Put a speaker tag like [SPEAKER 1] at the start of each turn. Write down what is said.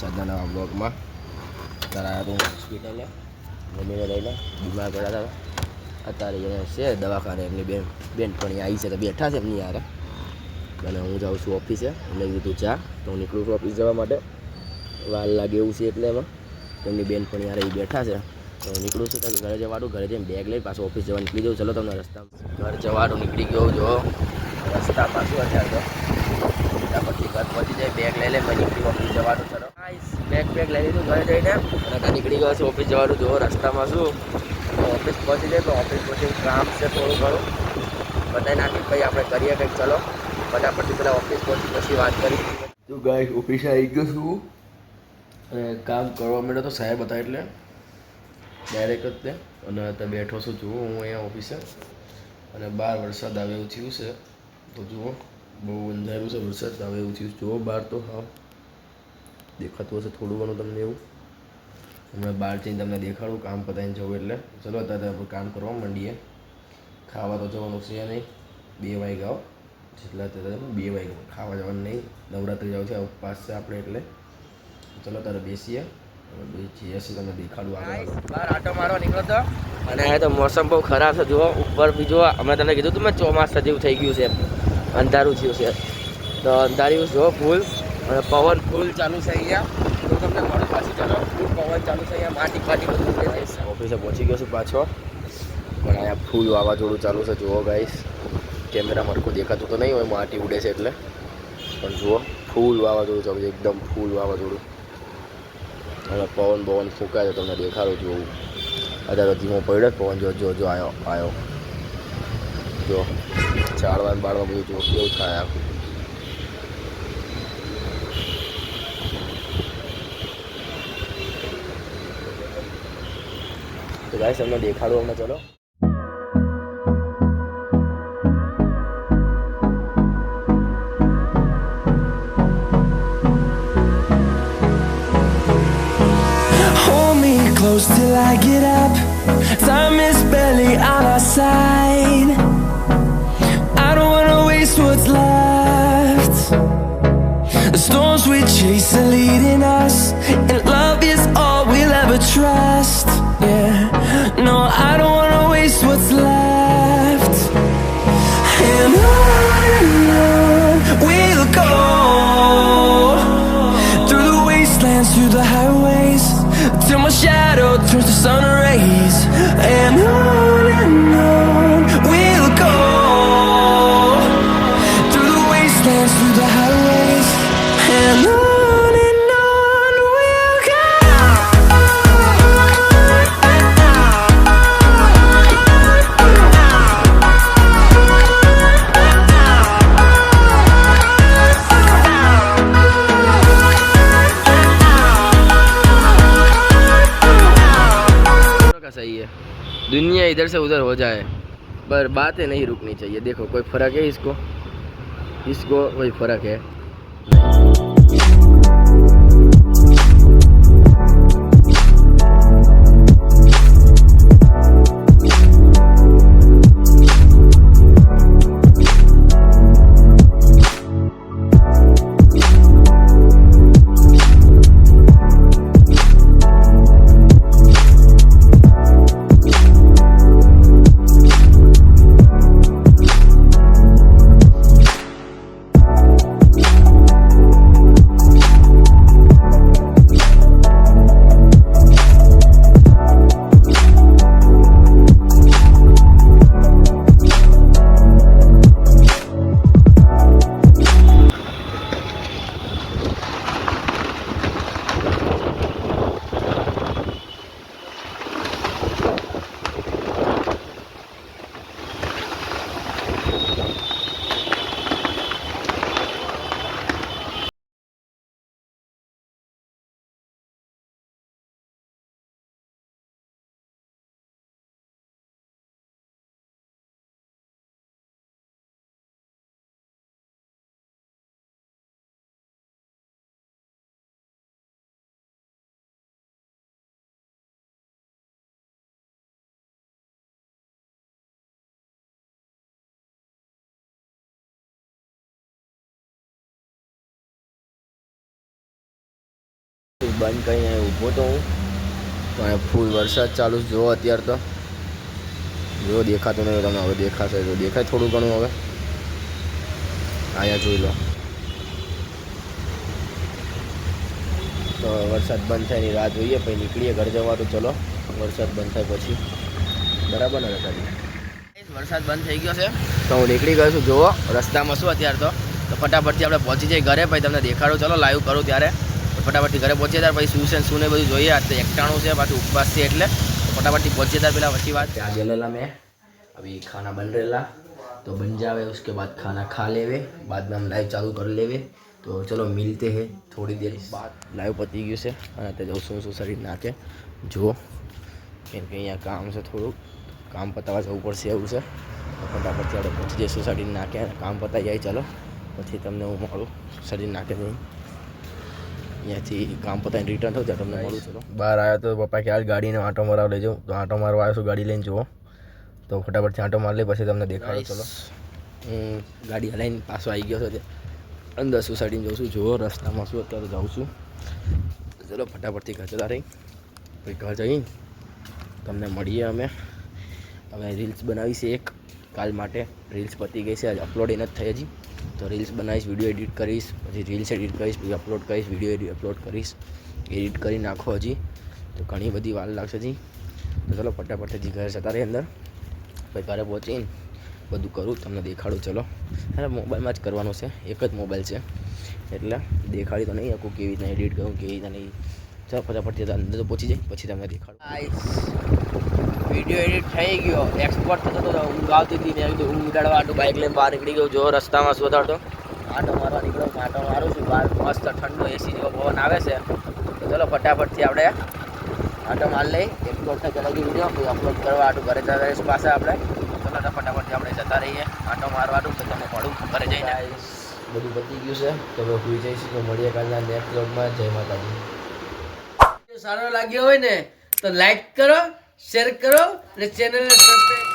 [SPEAKER 1] છે આજના નવા બ્લોગમાં. અત્યારે આવ્યા તો હોસ્પિટલે મમ્મીને લઈને બીમાર પડ્યા હતા. અત્યારે છે દવાખાને એમની બેનપણી આવી છે તો બેઠા છે એમની યાર. અને હું જાઉં છું ઓફિસે. એમને કીધું ચા તો હું નીકળું છું ઓફિસ જવા માટે. વાર લાગે એવું છે એટલે એમાં એમની બેનપણી યાર એ બેઠા છે તો નીકળું છું. તો ઘરે જવાનું, ઘરે જઈને બેગ લઈ પાછું ઓફિસ જવા નીકળી જાઉં. ચલો તમને રસ્તામાં ઘર જવાનું નીકળી ગયો જો રસ્તા પાછું અત્યારે તો પછી ઘર પહોંચી જાય બેગ લઈ લે પછી નીકળી ઓફિસ જવાનું. ચલો બેગ લઈ લીધું ઘરે જઈને અને ત્યાં નીકળી ગયો છું ઓફિસ જવાનું. જો રસ્તામાં શું ઓફિસ પહોંચી જાય તો ઓફિસ પછી કામ છે થોડું ઘણું બતાવી નાખી પછી આપણે કરીએ કંઈક. ચલો ફટાફટથી પેલા ઓફિસ પહોંચી પછી વાત કરી. તો ગાઈસ ઓફિસે આવી ગયો છું અને કામ કરવા માંડ્યો તો સાહેબ હતા એટલે ડાયરેક્ટ જ તે. અને અત્યારે બેઠો છું જુઓ હું અહીંયા ઓફિસે અને બહાર વરસાદ આવે એવું થયું છે. તો જુઓ બહુ અંધારું છે, વરસાદ આવે એવું થયું જુઓ બહાર. તો હા દેખાતું હશે થોડું ઘણું તમને એવું. હમણાં બહાર જઈને તમને દેખાડું કામ પતાવીને જવું એટલે. ચલો અત્યારે આપણે કામ કરવા માંડીએ. ખાવા તો જવાનું છે નહીં, 2 વાગ્યા જેટલા અત્યારે 2 વાગ્યા ખાવા જવાનું નહીં. નવરાત્રિ જાવ છે ઉપવાસ છે આપણે એટલે. ચલો તારે બેસીએ જઈશું તમને દેખાડું આગળ. બહાર આટો મારવા નીકળો તો અને તો મોસમ બહુ ખરાબ છે જુઓ. ઉપર બીજો અમે તમને કીધું હતું મેં ચોમાસા જેવું થઈ ગયું છે, અંધારું થયું છે. તો અંધાર્યું જુઓ ફૂલ અને પવન ફૂલ ચાલુ છે અહીંયા. તો તમને મળું પાછી. ચાલો ફૂલ પવન ચાલુ છે અહીંયા. માટી બધું ઓફિસે પહોંચી ગયો છું પાછો. પણ અહીંયા ફૂલ વાવાઝોડું ચાલુ છે જુઓ ગાઈસ. કેમેરા મરકું દેખાતું તો નહીં હોય માટી ઉડે છે એટલે, પણ જુઓ ફૂલ વાવાઝોડું ચાલુ છે, એકદમ ફૂલ વાવાઝોડું. અને પવન ફૂંકાય તો તમને દેખાડું જોવું. અત્યારે તો ધીમો પડ્યો પવન. જો આવ્યો જો ચાળવાનું બાળવા બધું જો કેવું થાય આખું. તો ગાઈસ તમને દેખાડું અમને. ચલો
[SPEAKER 2] close till I get up. Time is barely on our side. I don't wanna waste what's left. The storms we chase are leading us, and love is all we'll ever trust. Yeah, no, I don't wanna waste what's left. And on we'll go, through the wastelands, through the highways, till my shadow turns to sun rays. And on we'll go, through the wastelands, through the highways. And on we'll go.
[SPEAKER 1] सही है, दुनिया इधर से उधर हो जाए पर बातें नहीं रुकनी चाहिए. देखो कोई फ़र्क है इसको कोई फ़र्क है. બંધ કરીને ઊભો તો હું પણ ફૂલ વરસાદ ચાલુ છે. જુઓ અત્યારે તો જો દેખાતું નહીં તમને, હવે દેખાશે જો દેખાય થોડું ઘણું. હવે અહીંયા જોઈ લો તો વરસાદ બંધ થાય એની રાહ જોઈએ પછી નીકળીએ ઘર જવા. તો ચલો વરસાદ બંધ થાય પછી બરાબર ને રતાજી. વરસાદ બંધ થઈ ગયો છે તો હું નીકળી ગયો છું. જુઓ રસ્તામાં શું અત્યારે તો ફટાફટથી આપણે પહોંચી જઈએ ઘરે. પછી તમને દેખાડું, ચલો લાઈવ કરું ત્યારે. ફટાફટથી ઘરે પહોંચીએ ત્યારે પછી શું છે શું ને બધું જોઈએ. આજ તો 91 છે પાછું ઉપવાસ છે એટલે फटाफट पहुंचे था पहला अच्छी बात आ गया मैं अभी खाना बन रहा तो बन जावे उसके बाद खाना खा लेवे बाद में हम लाइव चालू कर लेवे. तो चलो मिलते हैं थोड़ी देर बाद. लाइव पती गયું છે અને તે જવું શું શરીર નાખે જુઓ કેમ કે અહીંયા કામ છે થોડુંક કામ પતાવવા જવું પડશે એવું છે. ફટાફટથી આપણે પહોંચી જઈએ સોસાયટી નાખે અને કામ પતાવી જાય. ચાલો પછી તમને હું મળું શરીર નાખે નહીં અહીંયાથી કામ પતાવીને રિટર્ન થયું ત્યાં તમને મળું. ચલો બહાર આવ્યો તો પપ્પા કે ગાડીને આંટો મારવા લઈ જાઉં તો આંટો મારવા આવ્યો છું ગાડી લઈને જુઓ તો ફટાફટથી આંટો મારી લે પછી તમને દેખાડો. ચલો હું ગાડી હલાવીને પાછો આવી ગયો છું અંદર સોસાયટીમાં જાઉં છું. જુઓ રસ્તામાં શું અત્યારે જાઉં છું. ચલો ફટાફટથી ઘર જતા રહી પછી ઘર જઈ તમને મળીએ. અમે રીલ્સ બનાવી છે એક કાલ માટે. રીલ્સ પતી ગઈ છે આજે અપલોડ નથી થઈ હજી તો રીલ્સ બનાવીશ, વિડીયો એડિટ કરીશ, પછી રીલ્સ એડિટ કરીશ, પછી અપલોડ કરીશ, વિડીયો અપલોડ કરીશ, એડિટ કરી નાખો હજી તો ઘણી બધી વાર લાગશે હજી. તો ચલો ફટાફટ હજી ઘરે જતા રહી અંદર પછી ઘરે પહોંચીને બધું કરું તમને દેખાડું. ચલો અરે મોબાઈલમાં જ કરવાનું છે, એક જ મોબાઈલ છે એટલે દેખાડી તો નહીં આખું કેવી રીતના એડિટ કરું કેવી રીતના નહીં. ચાલો ફટાફટ અંદર તો પહોંચી જાય પછી તમને દેખાડું. વિડીયો એડિટ થઈ ગયો, એક્સપોર્ટ થતો તો ઊંઘ આવતી હતી. મેં કીધું ઊંઘ કાઢવા આટલું બાઇક લઈને બહાર નીકળી ગયો. જો રસ્તામાં સુધારતો આંટો મારવા નીકળ્યો, આંટો મારું છું બહાર મસ્ત ઠંડો એસી જેવો પવન આવે છે. તો ચલો ફટાફટથી આપણે આંટો માર લઈ એક્સપોર્ટ થઈ ચલાવી વિડીયો પછી અપલોડ કરવા આટલું ઘરે જતા રહીશ પાછા આપણે. ચલો તો ફટાફટથી આપણે જતા રહીએ આંટો મારવાનું પછી તમને મળું ઘરે જઈને. બધું પતી ગયું છે તો હવે ભૂલી જઈશું. તો મળીએ કાલના નેક્સ્ટ વ્લોગમાં. જય માતાજી. સારો લાગ્યો હોય ને તો લાઈક કરો, શેર કરો અને ચેનલને સબસ્ક્રાઇબ